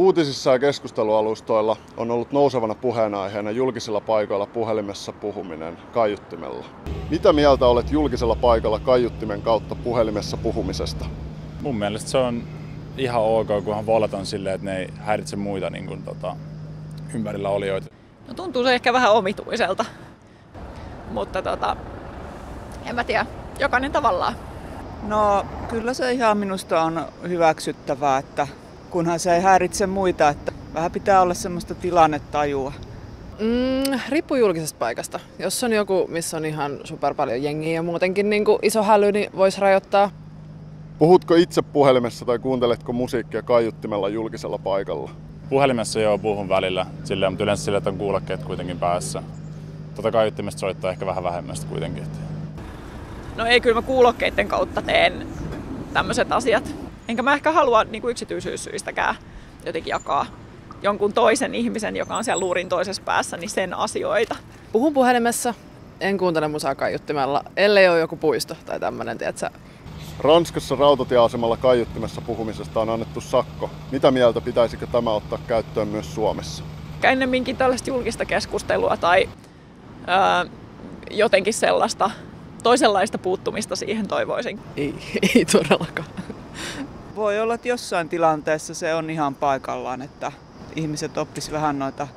Uutisissa ja keskustelualustoilla on ollut nousevana puheenaiheena julkisilla paikoilla puhelimessa puhuminen kaiuttimella. Mitä mieltä olet julkisella paikalla kaiuttimen kautta puhelimessa puhumisesta? Mun mielestä se on ihan ok, kunhan volataan silleen, että ne ei häiritse muita ympärillä olijoita. No, tuntuu se ehkä vähän omituiselta, mutta en mä tiedä, jokainen tavallaan. No kyllä se ihan minusta on hyväksyttävää, että kunhan se ei häiritse muita, että vähän pitää olla semmoista tilannetajua. Riippuu julkisesta paikasta. Jos on joku, missä on ihan super paljon jengiä ja muutenkin iso häly, niin voisi rajoittaa. Puhutko itse puhelimessa tai kuunteletko musiikkia kaiuttimella julkisella paikalla? Puhelimessa puhun välillä, mutta yleensä sillä, että on kuulokkeet kuitenkin päässä. Kaiuttimesta soittaa ehkä vähän vähemmästä kuitenkin. No ei, kyllä mä kuulokkeiden kautta teen tämmöiset asiat. Enkä mä ehkä halua yksityisyyssyistäkään jotenkin jakaa jonkun toisen ihmisen, joka on siellä luurin toisessa päässä, niin sen asioita. Puhun puhelimessa, en kuuntele musaa kaiuttimella, ellei ole joku puisto tai tämmönen, tiedätkö? Ranskassa rautatieasemalla kaiuttimessa puhumisesta on annettu sakko. Mitä mieltä pitäisikö tämä ottaa käyttöön myös Suomessa? Ennemminkin tällaista julkista keskustelua tai jotenkin sellaista toisenlaista puuttumista siihen toivoisin. Ei todellakaan. Voi olla, että jossain tilanteessa se on ihan paikallaan, että ihmiset oppisivat vähän noita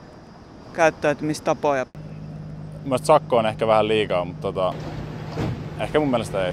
käyttäytymistapoja. Mun mielestä sakko on ehkä vähän liikaa, mutta ehkä mun mielestä ei.